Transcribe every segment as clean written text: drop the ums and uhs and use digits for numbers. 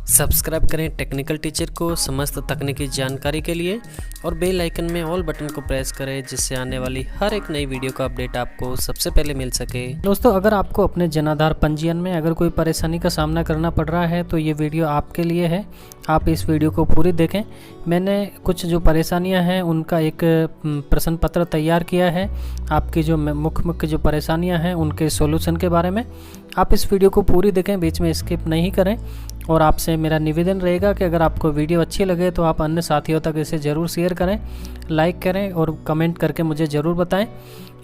Subscribe करें technical teacher को समस्त तकनीकी जानकारी के लिए और बेल आइकन में ऑल बटन को प्रेस करें जिससे आने वाली हर एक नई वीडियो का अपडेट आपको सबसे पहले मिल सके। दोस्तों, अगर आपको अपने जन आधार पंजीयन में अगर कोई परेशानी का सामना करना पड़ रहा है तो ये वीडियो आपके लिए है। आप इस वीडियो को पूरी देखें। मैंने कुछ जो परेशानियां हैं उनका एक प्रश्न पत्र तैयार किया है। आपकी जो मुख्य जो परेशानियां हैं उनके सॉल्यूशन के बारे में आप इस वीडियो को पूरी देखें, बीच में स्किप नहीं करें। और आपसे मेरा निवेदन रहेगा कि अगर आपको वीडियो अच्छी लगे तो आप अन्य साथियों तक इसे ज़रूर शेयर करें, लाइक करें और कमेंट करके मुझे ज़रूर बताएं।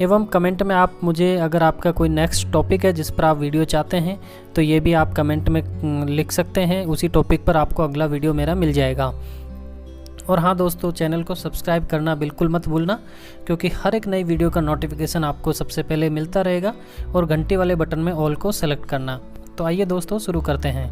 एवं कमेंट में आप मुझे अगर आपका कोई नेक्स्ट टॉपिक है जिस पर आप वीडियो चाहते हैं तो ये भी आप कमेंट में लिख सकते हैं। उसी टॉपिक पर आपको अगला वीडियो मेरा मिल जाएगा। और हाँ दोस्तों, चैनल को सब्सक्राइब करना बिल्कुल मत भूलना, क्योंकि हर एक नई वीडियो का नोटिफिकेशन आपको सबसे पहले मिलता रहेगा। और घंटी वाले बटन में ऑल को सेलेक्ट करना। तो आइए दोस्तों, शुरू करते हैं।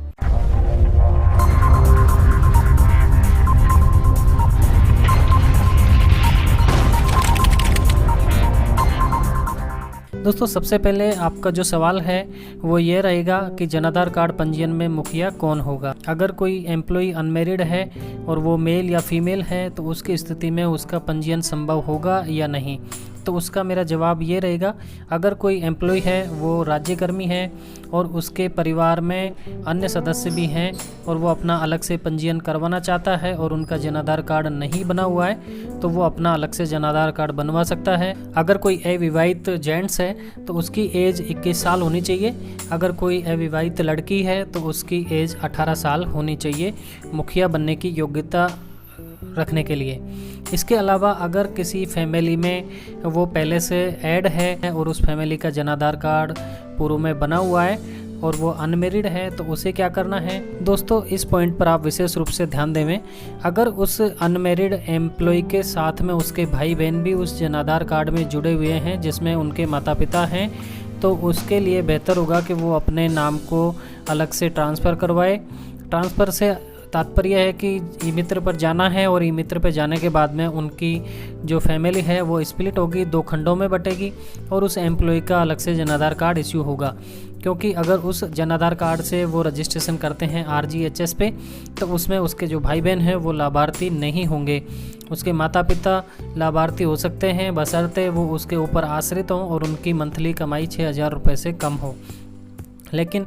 दोस्तों, सबसे पहले आपका जो सवाल है वो ये रहेगा कि जन आधार कार्ड पंजीयन में मुखिया कौन होगा। अगर कोई एम्प्लॉय अनमेरिड है और वो मेल या फीमेल है तो उसकी स्थिति में उसका पंजीयन संभव होगा या नहीं। तो उसका मेरा जवाब ये रहेगा, अगर कोई एम्प्लॉय है वो राज्यकर्मी है और उसके परिवार में अन्य सदस्य भी हैं और वो अपना अलग से पंजीयन करवाना चाहता है और उनका जन आधार कार्ड नहीं बना हुआ है तो वो अपना अलग से जन आधार कार्ड बनवा सकता है। अगर कोई अविवाहित जेंट्स है तो उसकी एज 21 साल होनी चाहिए। अगर कोई अविवाहित लड़की है तो उसकी एज 18 साल होनी चाहिए मुखिया बनने की योग्यता रखने के लिए। इसके अलावा अगर किसी फैमिली में वो पहले से ऐड है और उस फैमिली का जन आधार कार्ड पूर्व में बना हुआ है और वो अनमेरिड है तो उसे क्या करना है। दोस्तों, इस पॉइंट पर आप विशेष रूप से ध्यान देवें। अगर उस अनमेरिड एम्प्लॉय के साथ में उसके भाई बहन भी उस जन आधार कार्ड में जुड़े हुए हैं जिसमें उनके माता पिता हैं तो उसके लिए बेहतर होगा कि वो अपने नाम को अलग से ट्रांसफ़र करवाए। ट्रांसफ़र से तात्पर्य है कि ई मित्र पर जाना है और ई मित्र पर जाने के बाद में उनकी जो फैमिली है वो स्प्लिट होगी, 2 खंडों में बटेगी और उस एम्प्लॉय का अलग से जन आधार कार्ड इश्यू होगा। क्योंकि अगर उस जन आधार कार्ड से वो रजिस्ट्रेशन करते हैं RGHS पे तो उसमें उसके जो भाई बहन हैं वो लाभार्थी नहीं होंगे। उसके माता पिता लाभार्थी हो सकते हैं बशर्ते वो उसके ऊपर आश्रित हों और उनकी मंथली कमाई 6,000 रुपये से कम हो, लेकिन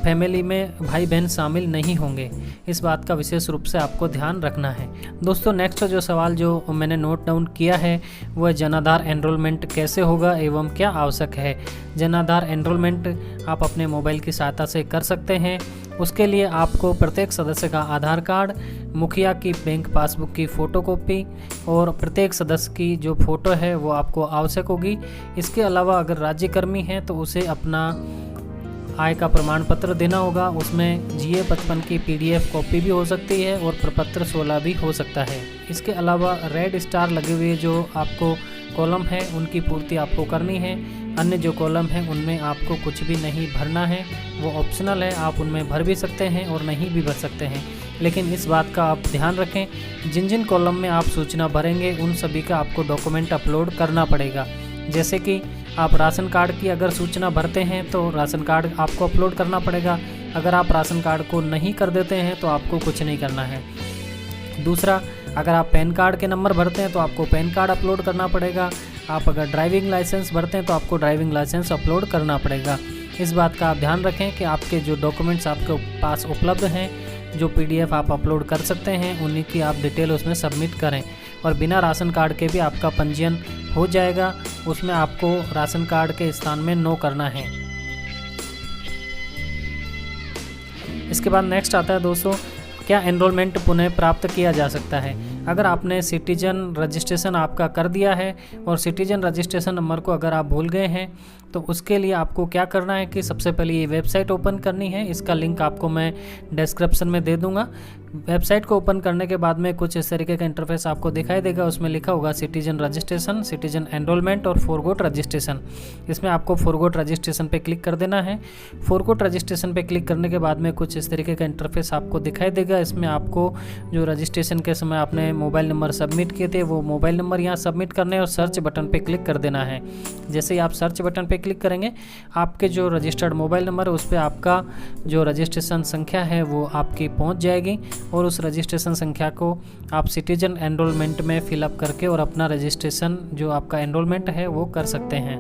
फैमिली में भाई बहन शामिल नहीं होंगे। इस बात का विशेष रूप से आपको ध्यान रखना है। दोस्तों, नेक्स्ट जो सवाल जो मैंने नोट डाउन किया है वह जन आधार एनरोलमेंट कैसे होगा एवं क्या आवश्यक है। जन आधार एनरोलमेंट आप अपने मोबाइल की सहायता से कर सकते हैं। उसके लिए आपको प्रत्येक सदस्य का आधार कार्ड, मुखिया की बैंक पासबुक की फ़ोटोकॉपी और प्रत्येक सदस्य की जो फ़ोटो है वो आपको आवश्यक होगी। इसके अलावा अगर राज्यकर्मी हैं तो उसे अपना आय का प्रमाण पत्र देना होगा। उसमें GA 55 की PDF कॉपी भी हो सकती है और प्रपत्र 16 भी हो सकता है। इसके अलावा रेड स्टार लगे हुए जो आपको कॉलम है उनकी पूर्ति आपको करनी है। अन्य जो कॉलम है उनमें आपको कुछ भी नहीं भरना है, वो ऑप्शनल है। आप उनमें भर भी सकते हैं और नहीं भी भर सकते हैं, लेकिन इस बात का आप ध्यान रखें जिन जिन कॉलम में आप सूचना भरेंगे उन सभी का आपको डॉक्यूमेंट अपलोड करना पड़ेगा। जैसे कि आप राशन कार्ड की अगर सूचना भरते हैं तो राशन कार्ड आपको अपलोड करना पड़ेगा। अगर आप राशन कार्ड को नहीं कर देते हैं तो आपको कुछ नहीं करना है। दूसरा, अगर आप पैन कार्ड के नंबर भरते हैं तो आपको पैन कार्ड अपलोड करना पड़ेगा। आप अगर ड्राइविंग लाइसेंस भरते हैं तो आपको ड्राइविंग लाइसेंस अपलोड करना पड़ेगा। इस बात का आप ध्यान रखें कि आपके जो डॉक्यूमेंट्स आपके पास उपलब्ध हैं, जो PDF आप अपलोड कर सकते हैं, उन्हीं की आप डिटेल उसमें सबमिट करें। और बिना राशन कार्ड के भी आपका पंजीयन हो जाएगा। उसमें आपको राशन कार्ड के स्थान में नो करना है। इसके बाद नेक्स्ट आता है दोस्तों, क्या एनरोलमेंट पुनः प्राप्त किया जा सकता है। अगर आपने सिटीजन रजिस्ट्रेशन आपका कर दिया है और सिटीजन रजिस्ट्रेशन नंबर को अगर आप भूल गए हैं तो उसके लिए आपको क्या करना है कि सबसे पहले ये वेबसाइट ओपन करनी है। इसका लिंक आपको मैं डिस्क्रिप्शन में दे दूंगा। वेबसाइट को ओपन करने के बाद में कुछ इस तरीके का इंटरफेस आपको दिखाई देगा। उसमें लिखा होगा सिटीजन रजिस्ट्रेशन, सिटीजन एनरोलमेंट और फॉरगॉट रजिस्ट्रेशन। इसमें आपको फॉरगॉट रजिस्ट्रेशन पे क्लिक कर देना है। फॉरगॉट रजिस्ट्रेशन पे क्लिक करने के बाद में कुछ इस तरीके का इंटरफेस आपको दिखाई देगा। इसमें आपको जो रजिस्ट्रेशन के समय आपने मोबाइल नंबर सबमिट किए थे वो मोबाइल नंबर यहाँ सबमिट करने हैं और सर्च बटन पे क्लिक कर देना है। जैसे ही आप सर्च बटन पे क्लिक करेंगे, आपके जो रजिस्टर्ड मोबाइल नंबर है उस पर आपका जो रजिस्ट्रेशन संख्या है वो आपकी पहुँच जाएगी और उस रजिस्ट्रेशन संख्या को आप सिटीजन एनरोलमेंट में फिलअप करके और अपना रजिस्ट्रेशन जो आपका एनरोलमेंट है वो कर सकते हैं।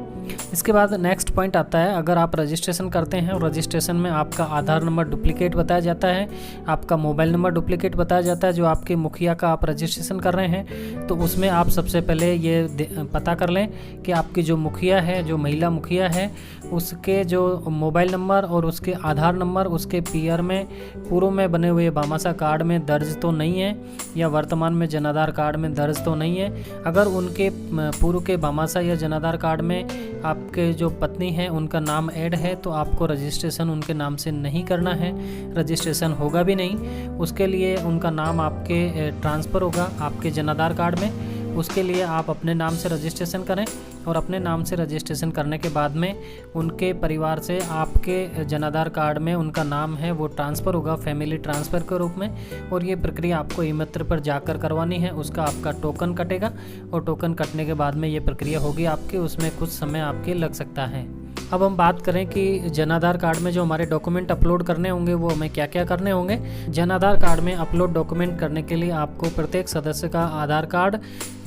इसके बाद नेक्स्ट पॉइंट आता है, अगर आप रजिस्ट्रेशन करते हैं और रजिस्ट्रेशन में आपका आधार नंबर डुप्लीकेट बताया जाता है, आपका मोबाइल नंबर डुप्लीकेट बताया जाता है, जो आपके मुखिया का आप रजिस्ट्रेशन कर रहे हैं, तो उसमें आप सबसे पहले ये पता कर लें कि आपकी जो मुखिया है, जो महिला मुखिया है, उसके जो मोबाइल नंबर और उसके आधार नंबर उसके पीआर में पूर्व में बने हुए भामाशाह कार्ड में दर्ज तो नहीं है या वर्तमान में जनाधार कार्ड में दर्ज तो नहीं है। अगर उनके पूर्व के भामाशाह या जनाधार कार्ड में आपके जो पत्नी है उनका नाम ऐड है तो आपको रजिस्ट्रेशन उनके नाम से नहीं करना है, रजिस्ट्रेशन होगा भी नहीं। उसके लिए उनका नाम आपके ट्रांसफ़र होगा आपके जनाधार कार्ड में। उसके लिए आप अपने नाम से रजिस्ट्रेशन करें और अपने नाम से रजिस्ट्रेशन करने के बाद में उनके परिवार से आपके जनाधार कार्ड में उनका नाम है वो ट्रांसफ़र होगा फैमिली ट्रांसफ़र के रूप में। और ये प्रक्रिया आपको ई-मित्र पर जाकर करवानी है। उसका आपका टोकन कटेगा और टोकन कटने के बाद में ये प्रक्रिया होगी आपकी, उसमें कुछ समय आपके लग सकता है। अब हम बात करें कि जनाधार कार्ड में जो हमारे डॉक्यूमेंट अपलोड करने होंगे वो हमें क्या क्या करने होंगे। जनाधार कार्ड में अपलोड डॉक्यूमेंट करने के लिए आपको प्रत्येक सदस्य का आधार कार्ड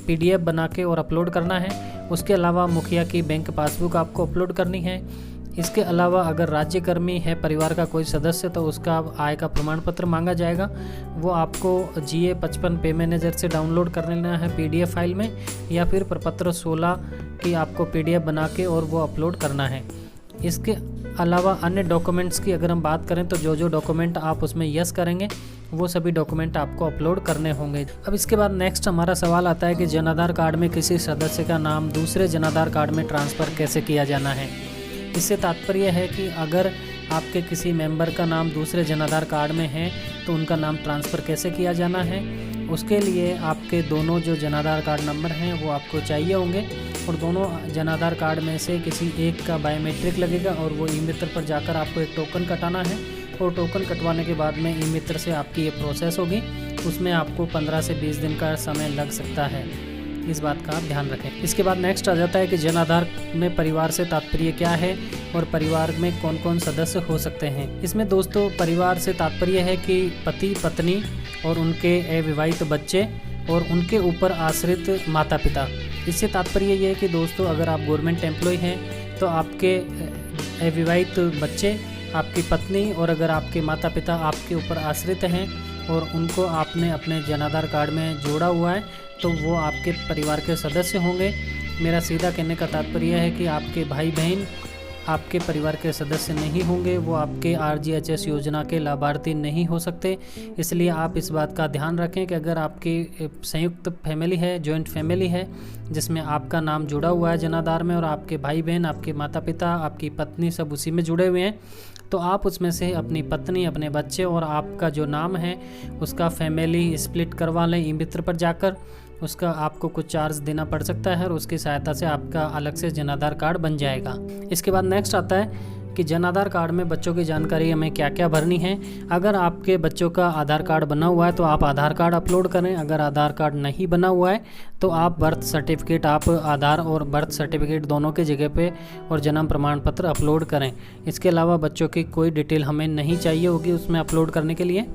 PDF बना के और अपलोड करना है। उसके अलावा मुखिया की बैंक पासबुक आपको अपलोड करनी है। इसके अलावा अगर राज्यकर्मी है परिवार का कोई सदस्य तो उसका आय का प्रमाण पत्र मांगा जाएगा, वो आपको GA55 पे मैनेजर से डाउनलोड कर लेना है PDF फाइल में, या फिर प्रपत्र 16 की आपको PDF बना के और वो अपलोड करना है। इसके अलावा अन्य डॉक्यूमेंट्स की अगर हम बात करें तो जो जो डॉक्यूमेंट आप उसमें यस करेंगे वो सभी डॉक्यूमेंट आपको अपलोड करने होंगे। अब इसके बाद नेक्स्ट हमारा सवाल आता है कि जनाधार कार्ड में किसी सदस्य का नाम दूसरे जनाधार कार्ड में ट्रांसफ़र कैसे किया जाना है। इससे तात्पर्य है कि अगर आपके किसी मेंबर का नाम दूसरे जनाधार कार्ड में है तो उनका नाम ट्रांसफ़र कैसे किया जाना है। उसके लिए आपके दोनों जो जनाधार कार्ड नंबर हैं वो आपको चाहिए होंगे और दोनों जनाधार कार्ड में से किसी एक का बायोमेट्रिक लगेगा और वो ई-मित्र पर जाकर आपको एक टोकन कटाना है और टोकन कटवाने के बाद में ई-मित्र से आपकी ये प्रोसेस होगी। उसमें आपको 15 से 20 दिन का समय लग सकता है, इस बात का आप ध्यान रखें। इसके बाद नेक्स्ट आ जाता है कि जनाधार में परिवार से तात्पर्य क्या है और परिवार में कौन कौन सदस्य हो सकते हैं। इसमें दोस्तों परिवार से तात्पर्य है कि पति पत्नी और उनके अविवाहित बच्चे और उनके ऊपर आश्रित माता पिता। इससे तात्पर्य ये है कि दोस्तों अगर आप गवर्नमेंट एम्प्लॉय हैं तो आपके अविवाहित बच्चे, आपकी पत्नी और अगर आपके माता पिता आपके ऊपर आश्रित हैं और उनको आपने अपने जनाधार कार्ड में जोड़ा हुआ है तो वो आपके परिवार के सदस्य होंगे। मेरा सीधा कहने का तात्पर्य है कि आपके भाई बहन आपके परिवार के सदस्य नहीं होंगे, वो आपके RGHS योजना के लाभार्थी नहीं हो सकते। इसलिए आप इस बात का ध्यान रखें कि अगर आपकी संयुक्त फैमिली है, जॉइंट फैमिली है जिसमें आपका नाम जुड़ा हुआ है जनाधार में और आपके भाई बहन, आपके माता पिता, आपकी पत्नी सब उसी में जुड़े हुए हैं, तो आप उसमें से अपनी पत्नी, अपने बच्चे और आपका जो नाम है उसका फैमिली स्प्लिट करवा लें ई-मित्र पर जाकर। उसका आपको कुछ चार्ज देना पड़ सकता है और उसकी सहायता से आपका अलग से जनाधार कार्ड बन जाएगा। इसके बाद नेक्स्ट आता है कि जनाधार कार्ड में बच्चों की जानकारी हमें क्या क्या भरनी है। अगर आपके बच्चों का आधार कार्ड बना हुआ है तो आप आधार कार्ड अपलोड करें। अगर आधार कार्ड नहीं बना हुआ है तो आप बर्थ सर्टिफिकेट, आप आधार और बर्थ सर्टिफिकेट दोनों की जगह पे और जन्म प्रमाण पत्र अपलोड करें। इसके अलावा बच्चों की कोई डिटेल हमें नहीं चाहिए होगी उसमें अपलोड करने के लिए।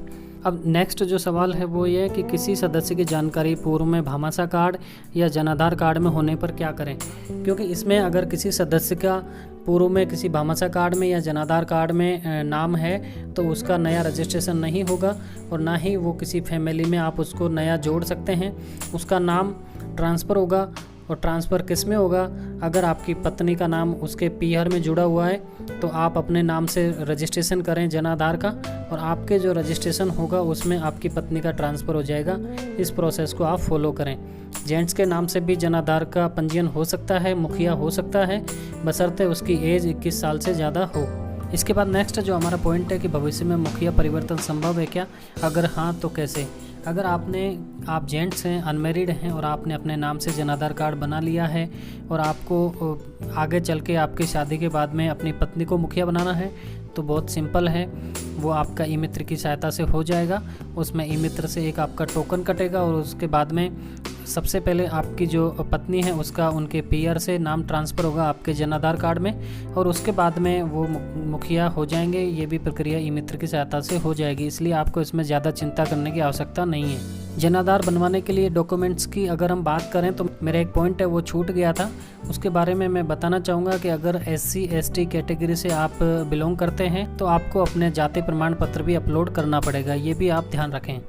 अब नेक्स्ट जो सवाल है वो ये है कि किसी सदस्य की जानकारी पूर्व में भामाशाह कार्ड या जनाधार कार्ड में होने पर क्या करें। क्योंकि इसमें अगर किसी सदस्य का पूर्व में किसी भामाशाह कार्ड में या जनाधार कार्ड में नाम है तो उसका नया रजिस्ट्रेशन नहीं होगा और ना ही वो किसी फैमिली में आप उसको नया जोड़ सकते हैं। उसका नाम ट्रांसफ़र होगा और ट्रांसफ़र किस में होगा। अगर आपकी पत्नी का नाम उसके पीआर में जुड़ा हुआ है तो आप अपने नाम से रजिस्ट्रेशन करें जनाधार का और आपके जो रजिस्ट्रेशन होगा उसमें आपकी पत्नी का ट्रांसफ़र हो जाएगा। इस प्रोसेस को आप फॉलो करें। जेंट्स के नाम से भी जनाधार का पंजीयन हो सकता है, मुखिया हो सकता है, बशर्ते उसकी एज 21 साल से ज़्यादा हो। इसके बाद नेक्स्ट जो हमारा पॉइंट है कि भविष्य में मुखिया परिवर्तन संभव है क्या, अगर हाँ तो कैसे। अगर आप जेंट्स हैं, अनमेरिड हैं और आपने अपने नाम से जन आधार कार्ड बना लिया है और आपको आगे चल के आपकी शादी के बाद में अपनी पत्नी को मुखिया बनाना है, तो बहुत सिंपल है, वो आपका ई मित्र की सहायता से हो जाएगा। उसमें ई मित्र से एक आपका टोकन कटेगा और उसके बाद में सबसे पहले आपकी जो पत्नी है उसका उनके पीआर से नाम ट्रांसफ़र होगा आपके जन आधार कार्ड में और उसके बाद में वो मुखिया हो जाएंगे। ये भी प्रक्रिया ई मित्र की सहायता से हो जाएगी, इसलिए आपको इसमें ज़्यादा चिंता करने की आवश्यकता नहीं है। जन आधार बनवाने के लिए डॉक्यूमेंट्स की अगर हम बात करें तो मेरा एक पॉइंट है वो छूट गया था, उसके बारे में मैं बताना चाहूँगा कि अगर SC ST कैटेगरी से आप बिलोंग करते हैं तो आपको अपने जाति प्रमाण पत्र भी अपलोड करना पड़ेगा, ये भी आप ध्यान रखें।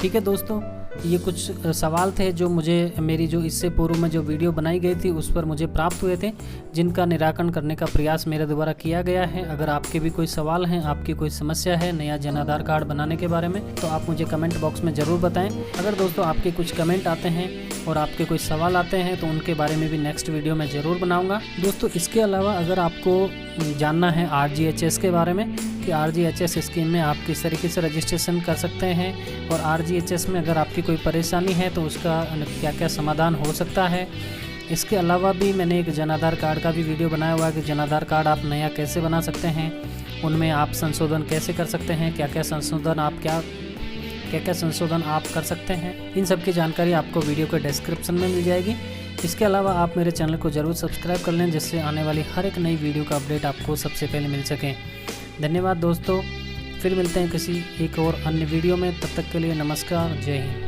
ठीक है दोस्तों, ये कुछ सवाल थे जो मुझे मेरी जो इससे पूर्व में जो वीडियो बनाई गई थी उस पर मुझे प्राप्त हुए थे, जिनका निराकरण करने का प्रयास मेरे द्वारा किया गया है। अगर आपके भी कोई सवाल हैं, आपकी कोई समस्या है नया जन आधार कार्ड बनाने के बारे में, तो आप मुझे कमेंट बॉक्स में ज़रूर बताएं। अगर दोस्तों आपके कुछ कमेंट आते हैं और आपके कोई सवाल आते हैं तो उनके बारे में भी नेक्स्ट वीडियो में ज़रूर बनाऊँगा। दोस्तों इसके अलावा अगर आपको जानना है RGHS के बारे में कि RGHS स्कीम में आप किस तरीके से रजिस्ट्रेशन कर सकते हैं और RGHS में अगर आपकी कोई परेशानी है तो उसका क्या क्या समाधान हो सकता है, इसके अलावा भी मैंने एक जन आधार कार्ड का भी वीडियो बनाया हुआ है कि जन आधार कार्ड आप नया कैसे बना सकते हैं, उनमें आप संशोधन कैसे कर सकते हैं, क्या क्या संशोधन आप कर सकते हैं। इन सब की जानकारी आपको वीडियो के डिस्क्रिप्शन में मिल जाएगी। इसके अलावा आप मेरे चैनल को ज़रूर सब्सक्राइब कर लें, जिससे आने वाली हर एक नई वीडियो का अपडेट आपको सबसे पहले मिल सके। धन्यवाद दोस्तों, फिर मिलते हैं किसी एक और अन्य वीडियो में, तब तक के लिए नमस्कार, जय हिंद।